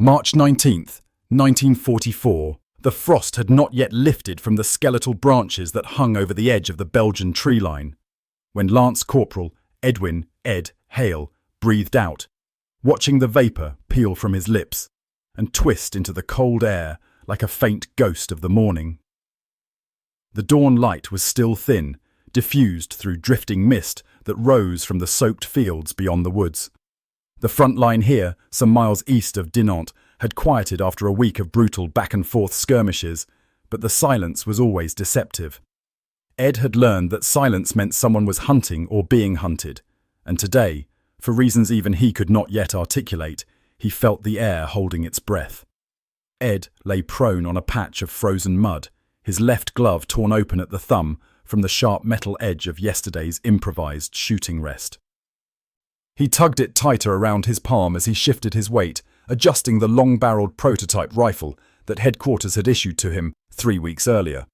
March 19th, 1944. The frost had not yet lifted from the skeletal branches that hung over the edge of the Belgian tree line, when Lance Corporal Edwin Hale breathed out, watching the vapour peel from his lips and twist into the cold air like a faint ghost of the morning. The dawn light was still thin, diffused through drifting mist that rose from the soaked fields beyond the woods. The front line here, some miles east of Dinant, had quieted after a week of brutal back-and-forth skirmishes, but the silence was always deceptive. Ed had learned that silence meant someone was hunting or being hunted, and today, for reasons even he could not yet articulate, he felt the air holding its breath. Ed lay prone on a patch of frozen mud, his left glove torn open at the thumb from the sharp metal edge of yesterday's improvised shooting rest. He tugged it tighter around his palm as he shifted his weight, adjusting the long-barreled prototype rifle that headquarters had issued to him 3 weeks earlier.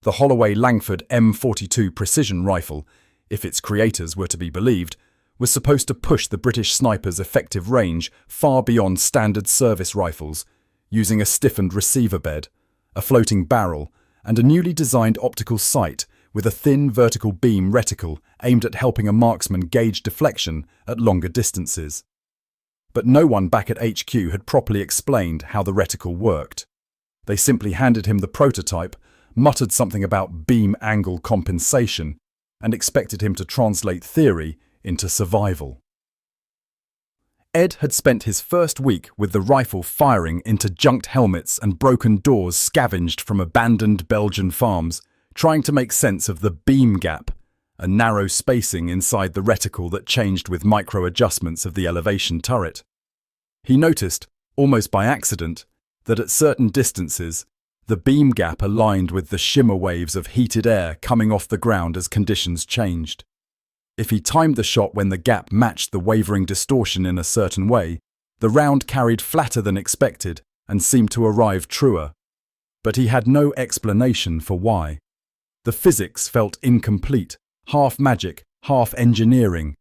The Holloway Langford M42 precision rifle, if its creators were to be believed, was supposed to push the British sniper's effective range far beyond standard service rifles, using a stiffened receiver bed, a floating barrel, and a newly designed optical sight with a thin vertical beam reticle aimed at helping a marksman gauge deflection at longer distances. But no one back at HQ had properly explained how the reticle worked. They simply handed him the prototype, muttered something about beam angle compensation, and expected him to translate theory into survival. Ed had spent his first week with the rifle firing into junked helmets and broken doors scavenged from abandoned Belgian farms, trying to make sense of the beam gap, a narrow spacing inside the reticle that changed with micro-adjustments of the elevation turret. He noticed, almost by accident, that at certain distances, the beam gap aligned with the shimmer waves of heated air coming off the ground as conditions changed. If he timed the shot when the gap matched the wavering distortion in a certain way, the round carried flatter than expected and seemed to arrive truer. But he had no explanation for why. The physics felt incomplete, half magic, half engineering.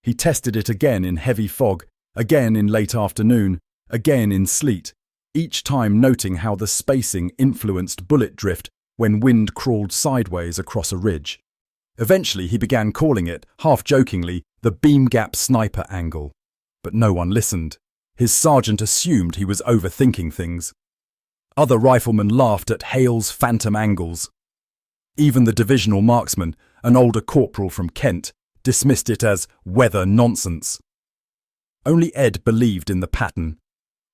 He tested it again in heavy fog, again in late afternoon, again in sleet, each time noting how the spacing influenced bullet drift when wind crawled sideways across a ridge. Eventually he began calling it, half-jokingly, the beam gap sniper angle. But no one listened. His sergeant assumed he was overthinking things. Other riflemen laughed at Hale's phantom angles. Even the divisional marksman, an older corporal from Kent, dismissed it as weather nonsense. Only Ed believed in the pattern,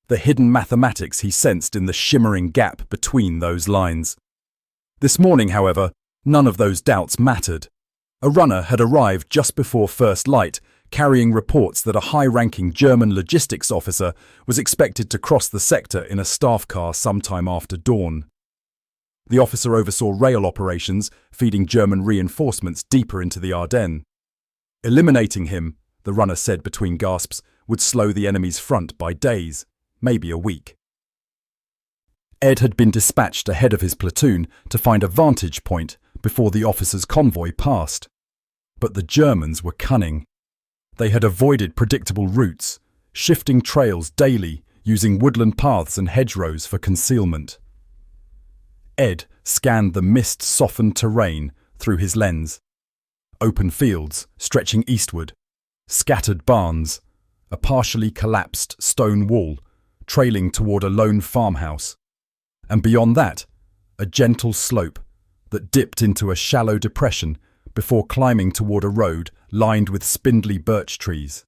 the hidden mathematics he sensed in the shimmering gap between those lines. This morning, however, none of those doubts mattered. A runner had arrived just before first light, carrying reports that a high-ranking German logistics officer was expected to cross the sector in a staff car sometime after dawn. The officer oversaw rail operations, feeding German reinforcements deeper into the Ardennes. Eliminating him, the runner said between gasps, would slow the enemy's front by days, maybe a week. Ed had been dispatched ahead of his platoon to find a vantage point before the officer's convoy passed. But the Germans were cunning. They had avoided predictable routes, shifting trails daily, using woodland paths and hedgerows for concealment. Ed scanned the mist-softened terrain through his lens. Open fields stretching eastward, scattered barns, a partially collapsed stone wall trailing toward a lone farmhouse, and beyond that, a gentle slope that dipped into a shallow depression before climbing toward a road lined with spindly birch trees.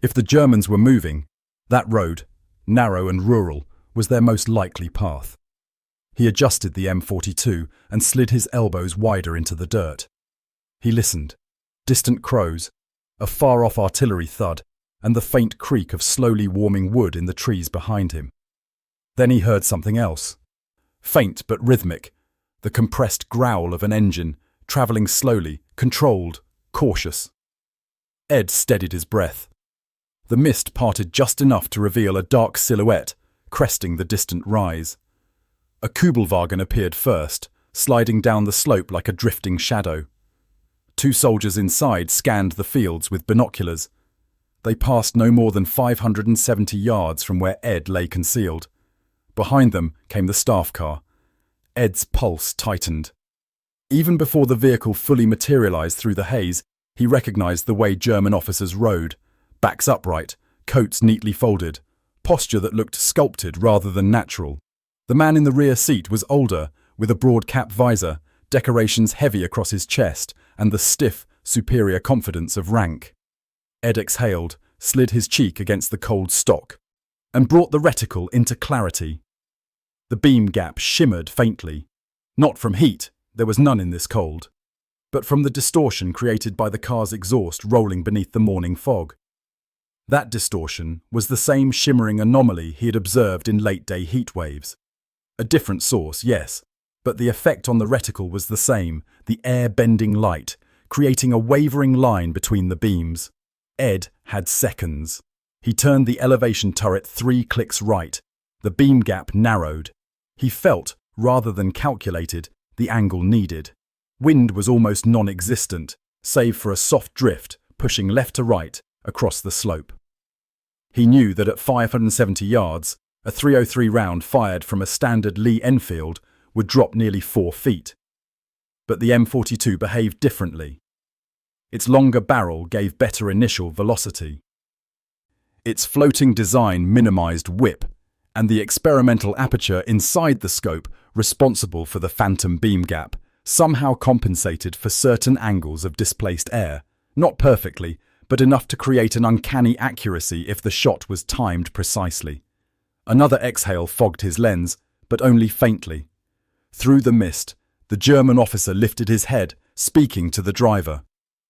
If the Germans were moving, that road, narrow and rural, was their most likely path. He adjusted the M42 and slid his elbows wider into the dirt. He listened. Distant crows, a far-off artillery thud, and the faint creak of slowly warming wood in the trees behind him. Then he heard something else. Faint but rhythmic, the compressed growl of an engine, travelling slowly, controlled, cautious. Ed steadied his breath. The mist parted just enough to reveal a dark silhouette, cresting the distant rise. A Kubelwagen appeared first, sliding down the slope like a drifting shadow. 2 soldiers inside scanned the fields with binoculars. They passed no more than 570 yards from where Ed lay concealed. Behind them came the staff car. Ed's pulse tightened. Even before the vehicle fully materialized through the haze, he recognized the way German officers rode. Backs upright, coats neatly folded, posture that looked sculpted rather than natural. The man in the rear seat was older, with a broad cap visor, decorations heavy across his chest, and the stiff, superior confidence of rank. Ed exhaled, slid his cheek against the cold stock, and brought the reticle into clarity. The beam gap shimmered faintly. Not from heat, there was none in this cold, but from the distortion created by the car's exhaust rolling beneath the morning fog. That distortion was the same shimmering anomaly he had observed in late-day heat waves. A different source, yes, but the effect on the reticle was the same, the air-bending light, creating a wavering line between the beams. Ed had seconds. He turned the elevation turret 3 clicks right. The beam gap narrowed. He felt, rather than calculated, the angle needed. Wind was almost non-existent, save for a soft drift pushing left to right across the slope. He knew that at 570 yards, a .303 round fired from a standard Lee Enfield would drop nearly 4 feet. But the M42 behaved differently. Its longer barrel gave better initial velocity. Its floating design minimized whip, and the experimental aperture inside the scope, responsible for the phantom beam gap, somehow compensated for certain angles of displaced air, not perfectly, but enough to create an uncanny accuracy if the shot was timed precisely. Another exhale fogged his lens, but only faintly. Through the mist, the German officer lifted his head, speaking to the driver.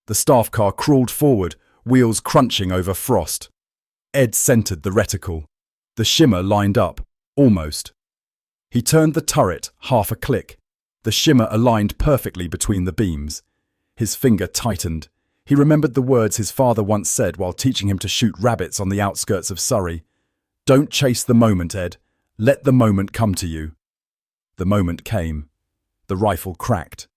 The staff car crawled forward, wheels crunching over frost. Ed centered the reticle. The shimmer lined up, almost. He turned the turret half a click. The shimmer aligned perfectly between the beams. His finger tightened. He remembered the words his father once said while teaching him to shoot rabbits on the outskirts of Surrey. "Don't chase the moment, Ed. Let the moment come to you." The moment came. The rifle cracked.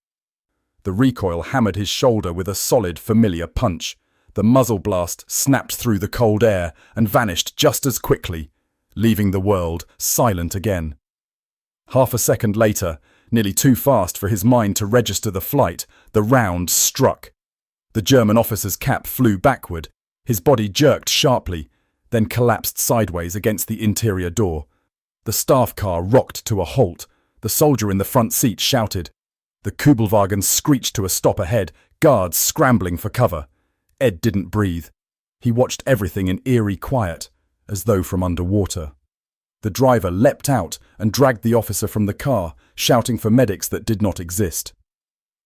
The recoil hammered his shoulder with a solid, familiar punch. The muzzle blast snapped through the cold air and vanished just as quickly, leaving the world silent again. Half a second later, nearly too fast for his mind to register the flight, the round struck. The German officer's cap flew backward. His body jerked sharply, then collapsed sideways against the interior door. The staff car rocked to a halt. The soldier in the front seat shouted. The Kubelwagen screeched to a stop ahead, guards scrambling for cover. Ed didn't breathe. He watched everything in eerie quiet, as though from underwater. The driver leapt out and dragged the officer from the car, shouting for medics that did not exist.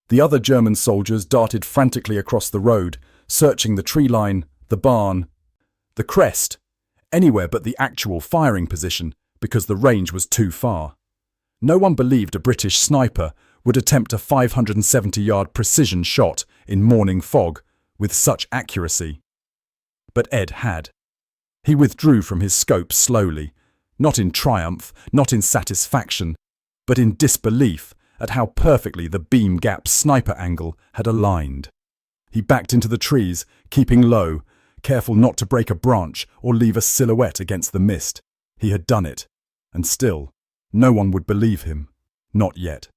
The other German soldiers darted frantically across the road, searching the tree line, the barn, the crest, anywhere but the actual firing position, because the range was too far. No one believed a British sniper would attempt a 570-yard precision shot in morning fog with such accuracy. But Ed had. He withdrew from his scope slowly, not in triumph, not in satisfaction, but in disbelief at how perfectly the beam gap sniper angle had aligned. He backed into the trees, keeping low, careful not to break a branch or leave a silhouette against the mist. He had done it, and still, no one would believe him. Not yet.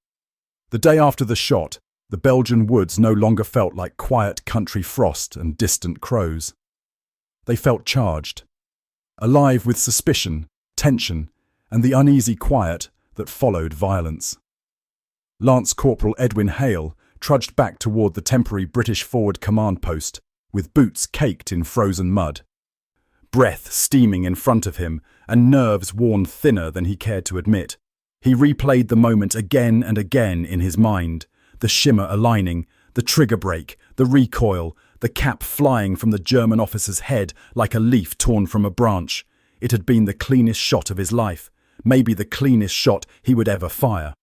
The day after the shot, the Belgian woods no longer felt like quiet country frost and distant crows. They felt charged, alive with suspicion, tension, and the uneasy quiet that followed violence. Lance Corporal Edwin Hale trudged back toward the temporary British forward command post, with boots caked in frozen mud. Breath steaming in front of him, and nerves worn thinner than he cared to admit. He replayed the moment again and again in his mind, the shimmer aligning, the trigger brake, the recoil, the cap flying from the German officer's head like a leaf torn from a branch. It had been the cleanest shot of his life, maybe the cleanest shot he would ever fire.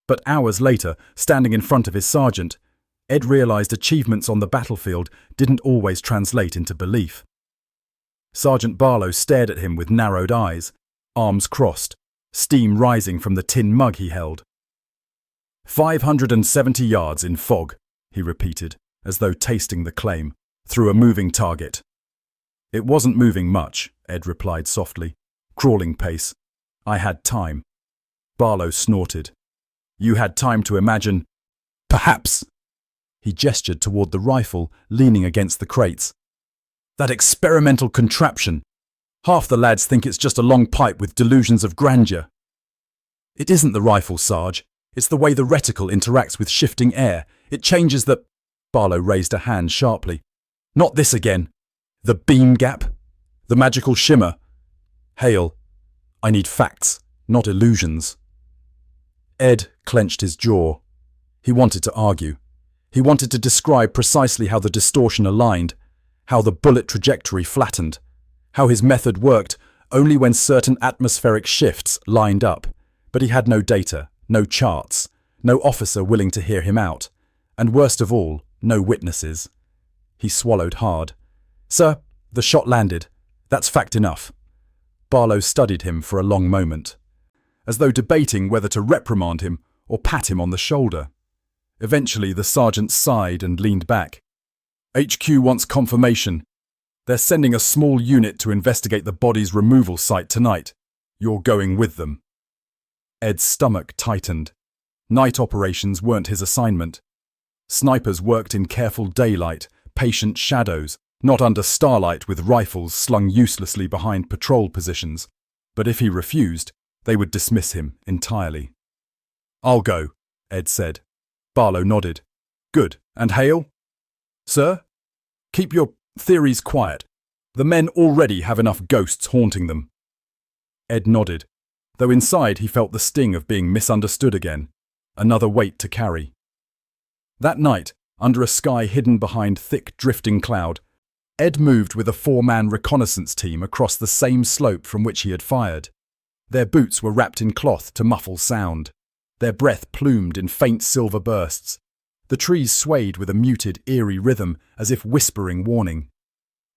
But hours later, standing in front of his sergeant, Ed realized achievements on the battlefield didn't always translate into belief. Sergeant Barlow stared at him with narrowed eyes, arms crossed, steam rising from the tin mug he held. 570 yards in fog, he repeated, as though tasting the claim, through a moving target. It wasn't moving much, Ed replied softly. Crawling pace. I had time. Barlow snorted. You had time to imagine. Perhaps. He gestured toward the rifle, leaning against the crates. That experimental contraption. Half the lads think it's just a long pipe with delusions of grandeur. It isn't the rifle, Sarge. It's the way the reticle interacts with shifting air. It changes the… Barlow raised a hand sharply. Not this again. The beam gap. The magical shimmer. Hale, I need facts, not illusions. Ed clenched his jaw. He wanted to argue. He wanted to describe precisely how the distortion aligned, how the bullet trajectory flattened, how his method worked only when certain atmospheric shifts lined up. But he had no data, no charts, no officer willing to hear him out, and worst of all, no witnesses. He swallowed hard. Sir, the shot landed. That's fact enough. Barlow studied him for a long moment, as though debating whether to reprimand him or pat him on the shoulder. Eventually, the sergeant sighed and leaned back. HQ wants confirmation. They're sending a small unit to investigate the body's removal site tonight. You're going with them. Ed's stomach tightened. Night operations weren't his assignment. Snipers worked in careful daylight, patient shadows, not under starlight with rifles slung uselessly behind patrol positions. But if he refused, they would dismiss him entirely. I'll go, Ed said. Barlow nodded. Good. And Hale? Sir? Keep your theories quiet. The men already have enough ghosts haunting them. Ed nodded, though inside he felt the sting of being misunderstood again, another weight to carry. That night, under a sky hidden behind thick drifting cloud, Ed moved with a 4-man reconnaissance team across the same slope from which he had fired. Their boots were wrapped in cloth to muffle sound, their breath plumed in faint silver bursts. The trees swayed with a muted, eerie rhythm, as if whispering warning.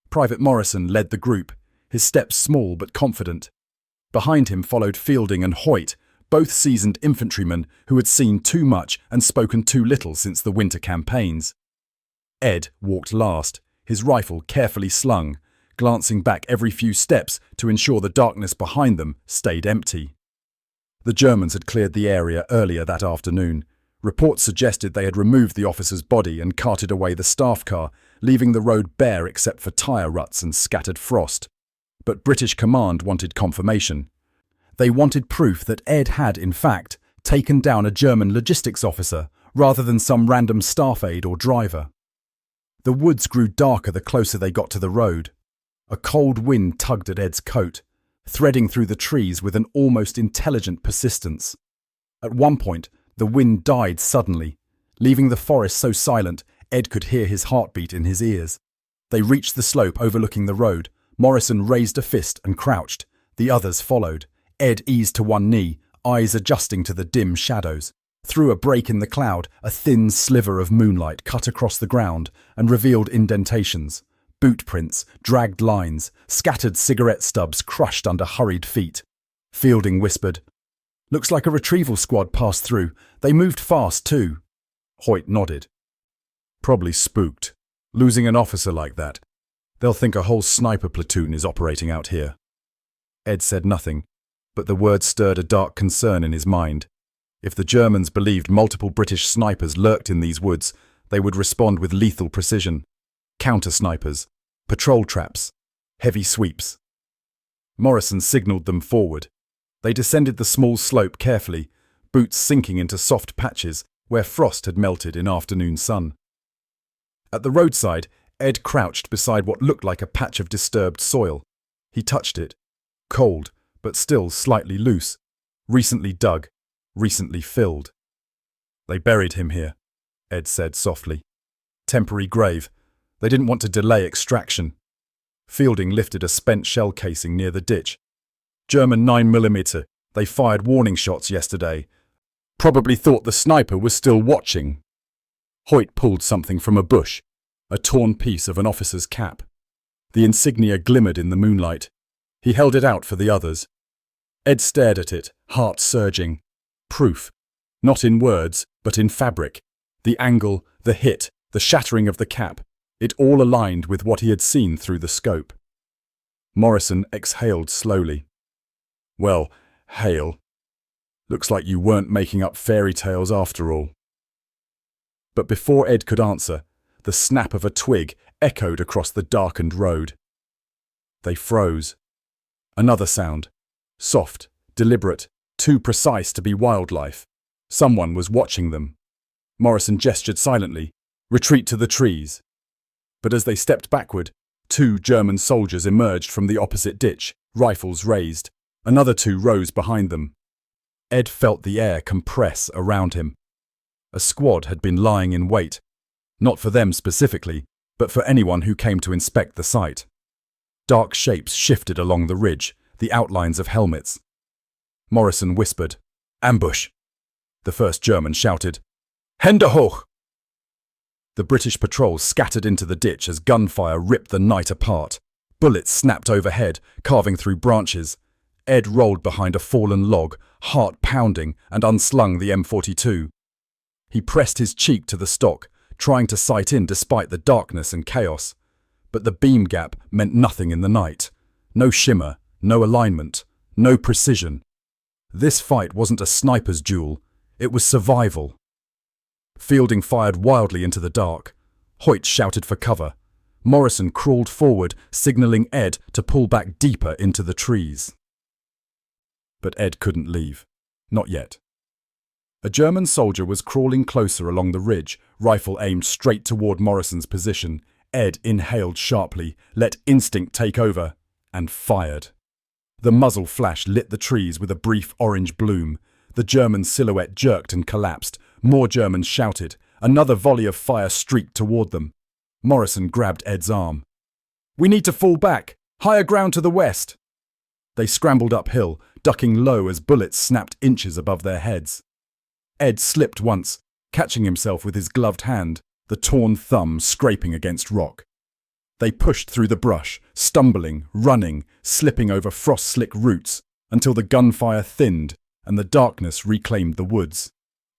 Private Morrison led the group, his steps small but confident. Behind him followed Fielding and Hoyt, both seasoned infantrymen who had seen too much and spoken too little since the winter campaigns. Ed walked last, his rifle carefully slung, glancing back every few steps to ensure the darkness behind them stayed empty. The Germans had cleared the area earlier that afternoon. Reports suggested they had removed the officer's body and carted away the staff car, leaving the road bare except for tyre ruts and scattered frost. But British command wanted confirmation. They wanted proof that Ed had, in fact, taken down a German logistics officer rather than some random staff aide or driver. The woods grew darker the closer they got to the road. A cold wind tugged at Ed's coat, threading through the trees with an almost intelligent persistence. At one point, the wind died suddenly, leaving the forest so silent Ed could hear his heartbeat in his ears. They reached the slope overlooking the road. Morrison raised a fist and crouched. The others followed. Ed eased to one knee, eyes adjusting to the dim shadows. Through a break in the cloud, a thin sliver of moonlight cut across the ground and revealed indentations, boot prints, dragged lines, scattered cigarette stubs crushed under hurried feet. Fielding whispered, "Looks like a retrieval squad passed through. They moved fast too." Hoyt nodded. "Probably spooked. Losing an officer like that. They'll think a whole sniper platoon is operating out here." Ed said nothing, but the words stirred a dark concern in his mind. If the Germans believed multiple British snipers lurked in these woods, they would respond with lethal precision. Counter-snipers, patrol traps, heavy sweeps. Morrison signalled them forward. They descended the small slope carefully, boots sinking into soft patches where frost had melted in afternoon sun. At the roadside, Ed crouched beside what looked like a patch of disturbed soil. He touched it. Cold, but still slightly loose. Recently dug, recently filled. "They buried him here," Ed said softly. "Temporary grave. They didn't want to delay extraction." Fielding lifted a spent shell casing near the ditch. "German 9mm. They fired warning shots yesterday. Probably thought the sniper was still watching." Hoyt pulled something from a bush, a torn piece of an officer's cap. The insignia glimmered in the moonlight. He held it out for the others. Ed stared at it, heart surging. Proof. Not in words, but in fabric. The angle, the hit, the shattering of the cap. It all aligned with what he had seen through the scope. Morrison exhaled slowly. Well, Hale, looks like you weren't making up fairy tales after all. But before Ed could answer, the snap of a twig echoed across the darkened road. They froze. Another sound. Soft, deliberate, too precise to be wildlife. Someone was watching them. Morrison gestured silently. Retreat to the trees. But as they stepped backward, 2 German soldiers emerged from the opposite ditch, rifles raised. Another 2 rose behind them. Ed felt the air compress around him. A squad had been lying in wait, not for them specifically, but for anyone who came to inspect the site. Dark shapes shifted along the ridge, the outlines of helmets. Morrison whispered, "Ambush!" The first German shouted, "Hände hoch!" The British patrol scattered into the ditch as gunfire ripped the night apart. Bullets snapped overhead, carving through branches. Ed rolled behind a fallen log, heart pounding, and unslung the M42. He pressed his cheek to the stock, trying to sight in despite the darkness and chaos. But the beam gap meant nothing in the night. No shimmer, no alignment, no precision. This fight wasn't a sniper's duel, it was survival. Fielding fired wildly into the dark. Hoyt shouted for cover. Morrison crawled forward, signaling Ed to pull back deeper into the trees. But Ed couldn't leave. Not yet. A German soldier was crawling closer along the ridge, rifle aimed straight toward Morrison's position. Ed inhaled sharply, let instinct take over, and fired. The muzzle flash lit the trees with a brief orange bloom. The German silhouette jerked and collapsed. More Germans shouted. Another volley of fire streaked toward them. Morrison grabbed Ed's arm. "We need to fall back. Higher ground to the west." They scrambled uphill, ducking low as bullets snapped inches above their heads. Ed slipped once, catching himself with his gloved hand, the torn thumb scraping against rock. They pushed through the brush, stumbling, running, slipping over frost-slick roots, until the gunfire thinned and the darkness reclaimed the woods.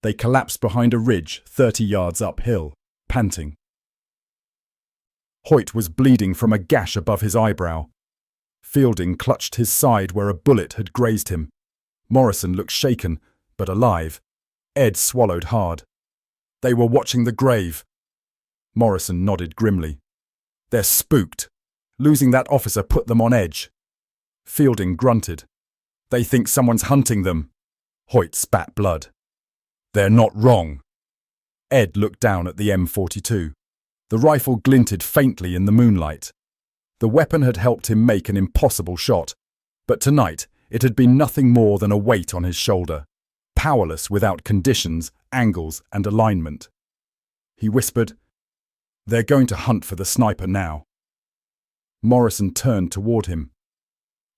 They collapsed behind a ridge 30 yards uphill, panting. Hoyt was bleeding from a gash above his eyebrow. Fielding clutched his side where a bullet had grazed him. Morrison looked shaken, but alive. Ed swallowed hard. They were watching the grave. Morrison nodded grimly. They're spooked. Losing that officer put them on edge. Fielding grunted. They think someone's hunting them. Hoyt spat blood. They're not wrong. Ed looked down at the M42. The rifle glinted faintly in the moonlight. The weapon had helped him make an impossible shot, but tonight it had been nothing more than a weight on his shoulder, powerless without conditions, angles, and alignment. He whispered, "They're going to hunt for the sniper now." Morrison turned toward him.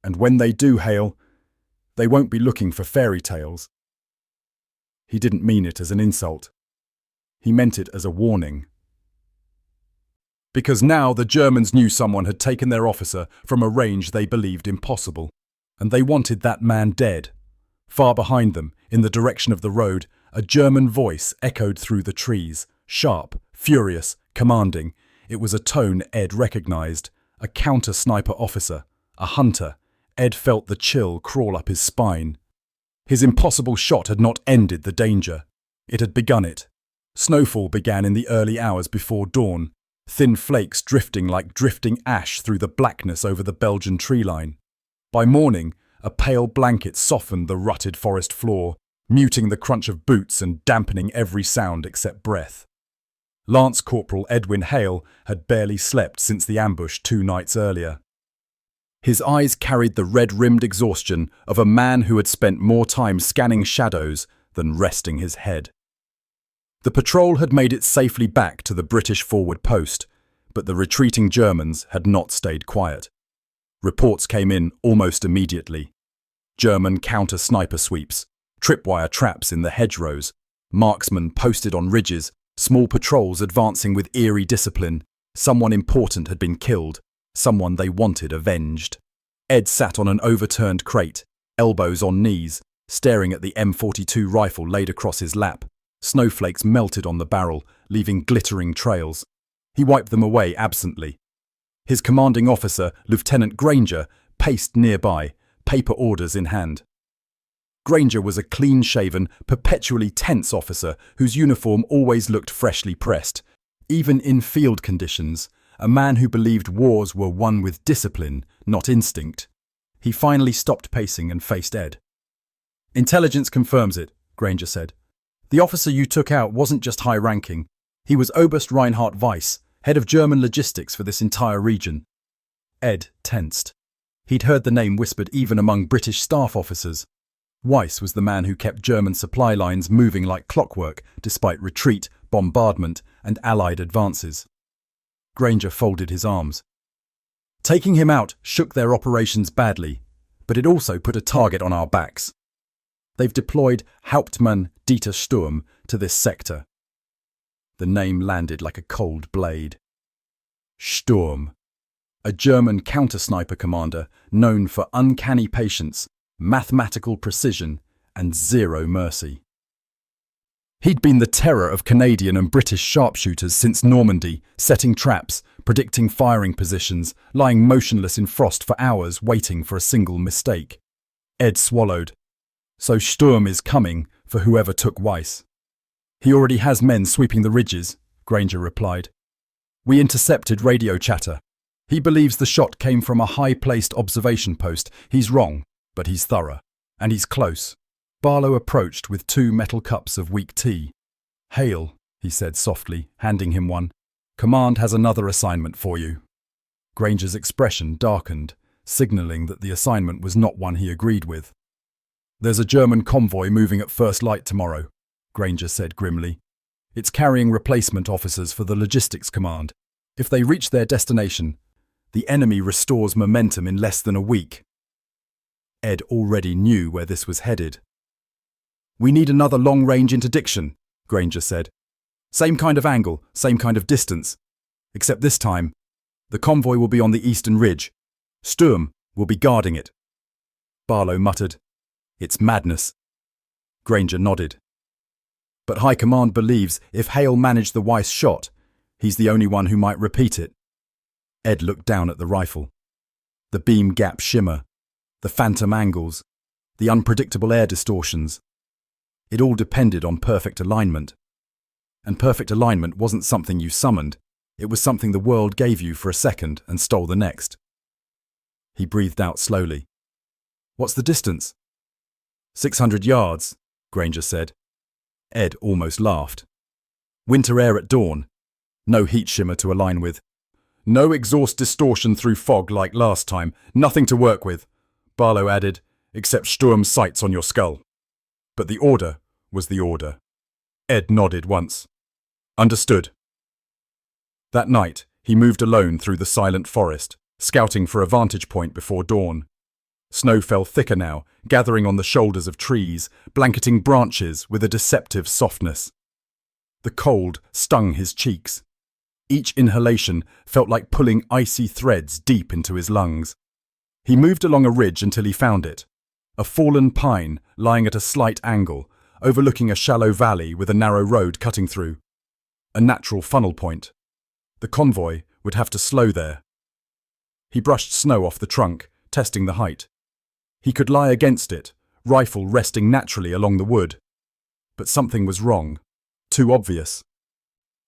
"And when they do, Hale, they won't be looking for fairy tales." He didn't mean it as an insult. He meant it as a warning. Because now the Germans knew someone had taken their officer from a range they believed impossible, and they wanted that man dead. Far behind them, in the direction of the road, a German voice echoed through the trees, sharp, furious, commanding. It was a tone Ed recognized, a counter-sniper officer, a hunter. Ed felt the chill crawl up his spine. His impossible shot had not ended the danger. It had begun it. Snowfall began in the early hours before dawn, thin flakes drifting like drifting ash through the blackness over the Belgian tree line. By morning, a pale blanket softened the rutted forest floor, muting the crunch of boots and dampening every sound except breath. Lance Corporal Edwin Hale had barely slept since the ambush 2 nights earlier. His eyes carried the red-rimmed exhaustion of a man who had spent more time scanning shadows than resting his head. The patrol had made it safely back to the British forward post, but the retreating Germans had not stayed quiet. Reports came in almost immediately. German counter-sniper sweeps, tripwire traps in the hedgerows, marksmen posted on ridges, small patrols advancing with eerie discipline. Someone important had been killed, someone they wanted avenged. Ed sat on an overturned crate, elbows on knees, staring at the M42 rifle laid across his lap. Snowflakes melted on the barrel, leaving glittering trails. He wiped them away absently. His commanding officer, Lieutenant Granger, paced nearby, paper orders in hand. Granger was a clean-shaven, perpetually tense officer whose uniform always looked freshly pressed. Even in field conditions, a man who believed wars were won with discipline, not instinct. He finally stopped pacing and faced Ed. "Intelligence confirms it," Granger said. "The officer you took out wasn't just high-ranking. He was Oberst Reinhard Weiss, head of German logistics for this entire region." Ed tensed. He'd heard the name whispered even among British staff officers. Weiss was the man who kept German supply lines moving like clockwork despite retreat, bombardment, and Allied advances. Granger folded his arms. "Taking him out shook their operations badly, but it also put a target on our backs. They've deployed Hauptmann Dieter Sturm to this sector." The name landed like a cold blade. Sturm, a German counter-sniper commander known for uncanny patience, mathematical precision, and zero mercy. He'd been the terror of Canadian and British sharpshooters since Normandy, setting traps, predicting firing positions, lying motionless in frost for hours waiting for a single mistake. Ed swallowed. "So Sturm is coming for whoever took Weiss." "He already has men sweeping the ridges," Granger replied. "We intercepted radio chatter. He believes the shot came from a high-placed observation post. He's wrong, but he's thorough. And he's close." Barlow approached with 2 metal cups of weak tea. "Hale," he said softly, handing him one. "Command has another assignment for you." Granger's expression darkened, signalling that the assignment was not one he agreed with. "There's a German convoy moving at first light tomorrow," Granger said grimly. "It's carrying replacement officers for the logistics command. If they reach their destination, the enemy restores momentum in less than a week." Ed already knew where this was headed. "We need another long-range interdiction," Granger said. "Same kind of angle, same kind of distance. Except this time, the convoy will be on the eastern ridge. Sturm will be guarding it." Barlow muttered, "It's madness." Granger nodded. "But High Command believes if Hale managed the Weiss shot, he's the only one who might repeat it." Ed looked down at the rifle. The beam gap shimmer, the phantom angles, the unpredictable air distortions. It all depended on perfect alignment. And perfect alignment wasn't something you summoned. It was something the world gave you for a second and stole the next. He breathed out slowly. "What's the distance?" 600 yards, Granger said. Ed almost laughed. "Winter air at dawn. No heat shimmer to align with. No exhaust distortion through fog like last time. Nothing to work with," Barlow added, "except Sturm's sights on your skull." But the order was the order. Ed nodded once. "Understood." That night, he moved alone through the silent forest, scouting for a vantage point before dawn. Snow fell thicker now, gathering on the shoulders of trees, blanketing branches with a deceptive softness. The cold stung his cheeks. Each inhalation felt like pulling icy threads deep into his lungs. He moved along a ridge until he found it. A fallen pine lying at a slight angle, overlooking a shallow valley with a narrow road cutting through. A natural funnel point. The convoy would have to slow there. He brushed snow off the trunk, testing the height. He could lie against it, rifle resting naturally along the wood. But something was wrong. Too obvious.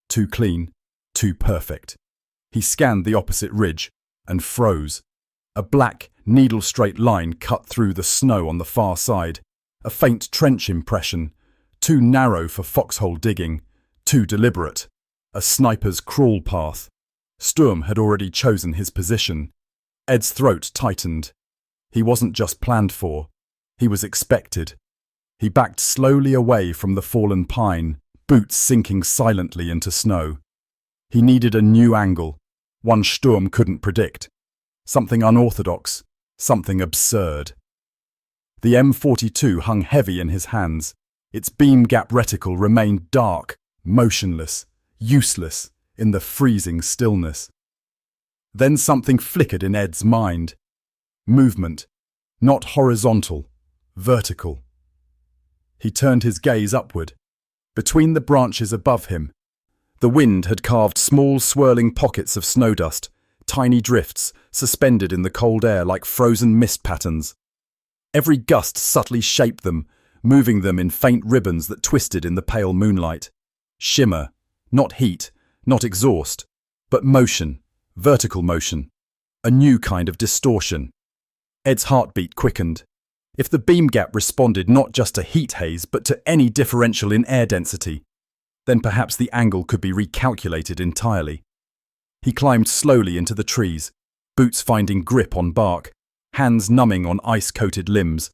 Too clean. Too perfect. He scanned the opposite ridge and froze. A black, needle-straight line cut through the snow on the far side. A faint trench impression. Too narrow for foxhole digging. Too deliberate. A sniper's crawl path. Sturm had already chosen his position. Ed's throat tightened. He wasn't just planned for. He was expected. He backed slowly away from the fallen pine, boots sinking silently into snow. He needed a new angle, one Sturm couldn't predict. Something unorthodox, something absurd. The M42 hung heavy in his hands. Its beam gap reticle remained dark, motionless, useless in the freezing stillness. Then something flickered in Ed's mind. Movement, not horizontal, vertical. He turned his gaze upward. Between the branches above him, the wind had carved small swirling pockets of snow dust, tiny drifts, suspended in the cold air like frozen mist patterns. Every gust subtly shaped them, moving them in faint ribbons that twisted in the pale moonlight. Shimmer, not heat, not exhaust, but motion, vertical motion, a new kind of distortion. Ed's heartbeat quickened. If the beam gap responded not just to heat haze but to any differential in air density, then perhaps the angle could be recalculated entirely. He climbed slowly into the trees, boots finding grip on bark, hands numbing on ice-coated limbs.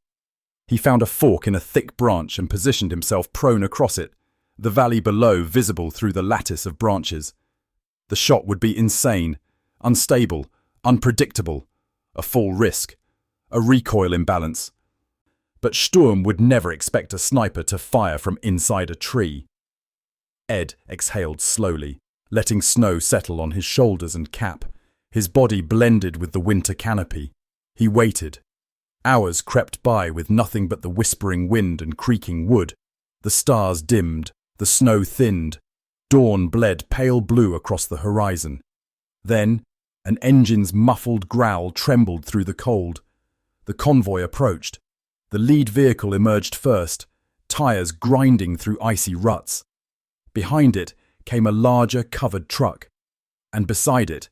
He found a fork in a thick branch and positioned himself prone across it, the valley below visible through the lattice of branches. The shot would be insane, unstable, unpredictable, a fall risk, a recoil imbalance. But Sturm would never expect a sniper to fire from inside a tree. Ed exhaled slowly, letting snow settle on his shoulders and cap. His body blended with the winter canopy. He waited. Hours crept by with nothing but the whispering wind and creaking wood. The stars dimmed, the snow thinned. Dawn bled pale blue across the horizon. Then, an engine's muffled growl trembled through the cold. The convoy approached. The lead vehicle emerged first, tires grinding through icy ruts. Behind it came a larger covered truck, and beside it,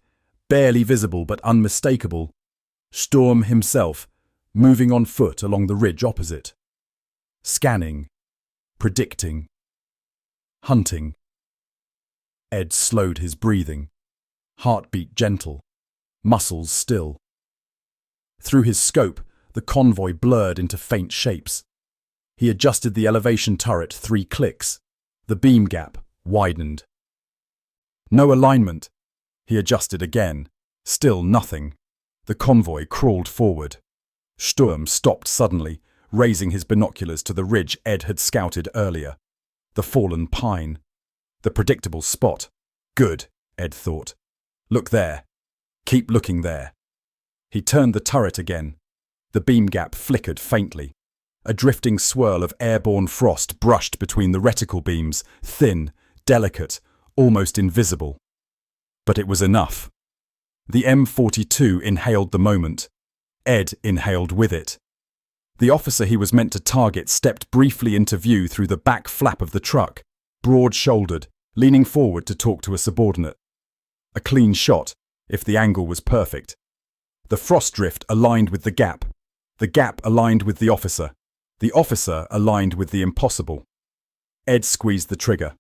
barely visible but unmistakable, Sturm himself, moving on foot along the ridge opposite. Scanning, predicting, hunting. Ed slowed his breathing, heartbeat gentle, muscles still. Through his scope, the convoy blurred into faint shapes. He adjusted the elevation turret 3 clicks. The beam gap widened. No alignment. He adjusted again. Still nothing. The convoy crawled forward. Sturm stopped suddenly, raising his binoculars to the ridge Ed had scouted earlier. The fallen pine. The predictable spot. Good, Ed thought. Look there. Keep looking there. He turned the turret again. The beam gap flickered faintly. A drifting swirl of airborne frost brushed between the reticle beams, thin, delicate, almost invisible. But it was enough. The M42 inhaled the moment. Ed inhaled with it. The officer he was meant to target stepped briefly into view through the back flap of the truck, broad-shouldered, leaning forward to talk to a subordinate. A clean shot, if the angle was perfect. The frost drift aligned with the gap aligned with the officer aligned with the impossible. Ed squeezed the trigger.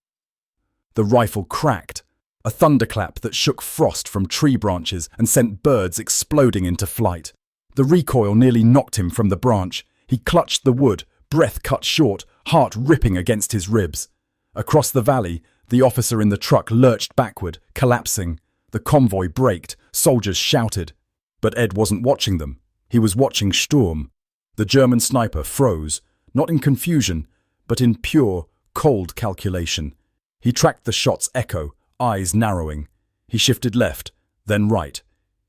The rifle cracked, a thunderclap that shook frost from tree branches and sent birds exploding into flight. The recoil nearly knocked him from the branch. He clutched the wood, breath cut short, heart ripping against his ribs. Across the valley, the officer in the truck lurched backward, collapsing. The convoy braked, soldiers shouted. But Ed wasn't watching them. He was watching Sturm. The German sniper froze, not in confusion, but in pure, cold calculation. He tracked the shot's echo, eyes narrowing. He shifted left, then right.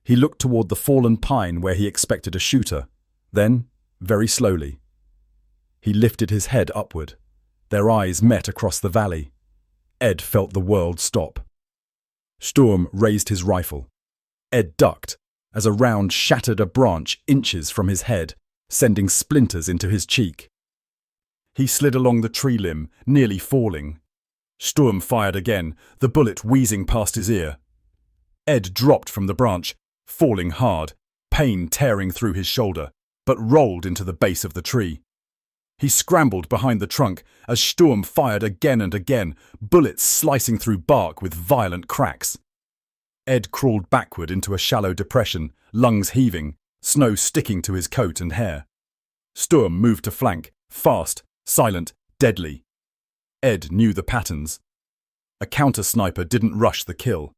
He looked toward the fallen pine where he expected a shooter. Then, very slowly, he lifted his head upward. Their eyes met across the valley. Ed felt the world stop. Sturm raised his rifle. Ed ducked as a round shattered a branch inches from his head, sending splinters into his cheek. He slid along the tree limb, nearly falling. Sturm fired again, the bullet wheezing past his ear. Ed dropped from the branch, falling hard, pain tearing through his shoulder, but rolled into the base of the tree. He scrambled behind the trunk as Sturm fired again and again, bullets slicing through bark with violent cracks. Ed crawled backward into a shallow depression, lungs heaving, snow sticking to his coat and hair. Sturm moved to flank, fast, silent, deadly. Ed knew the patterns. A counter-sniper didn't rush the kill.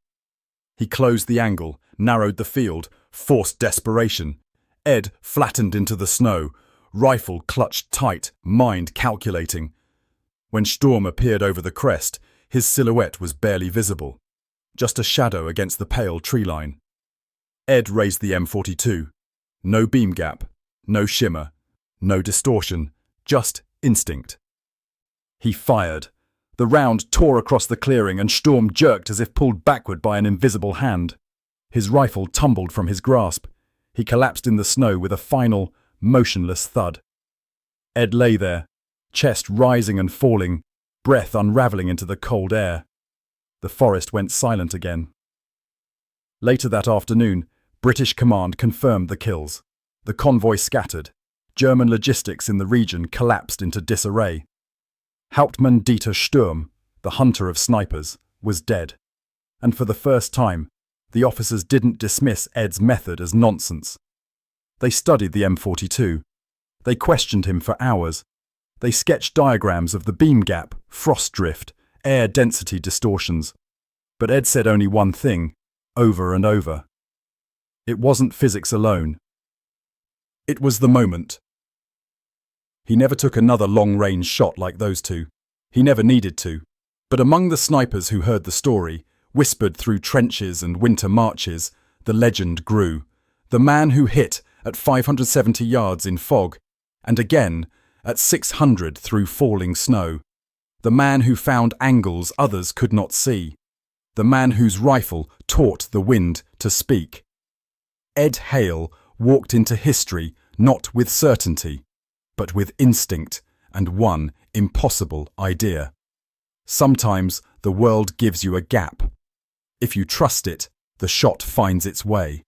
He closed the angle, narrowed the field, forced desperation. Ed flattened into the snow, rifle clutched tight, mind calculating. When Sturm appeared over the crest, his silhouette was barely visible, just a shadow against the pale tree line. Ed raised the M42. No beam gap, no shimmer, no distortion, just instinct. He fired. The round tore across the clearing and Sturm jerked as if pulled backward by an invisible hand. His rifle tumbled from his grasp. He collapsed in the snow with a final, motionless thud. Ed lay there, chest rising and falling, breath unravelling into the cold air. The forest went silent again. Later that afternoon, British command confirmed the kills. The convoy scattered. German logistics in the region collapsed into disarray. Hauptmann Dieter Sturm, the hunter of snipers, was dead. And for the first time, the officers didn't dismiss Ed's method as nonsense. They studied the M42. They questioned him for hours. They sketched diagrams of the beam gap, frost drift, air density distortions. But Ed said only one thing, over and over. It wasn't physics alone. It was the moment. He never took another long-range shot like those two. He never needed to. But among the snipers who heard the story, whispered through trenches and winter marches, the legend grew. The man who hit at 570 yards in fog, and again at 600 through falling snow. The man who found angles others could not see. The man whose rifle taught the wind to speak. Ed Hale walked into history not with certainty, but with instinct and one impossible idea. Sometimes the world gives you a gap. If you trust it, the shot finds its way.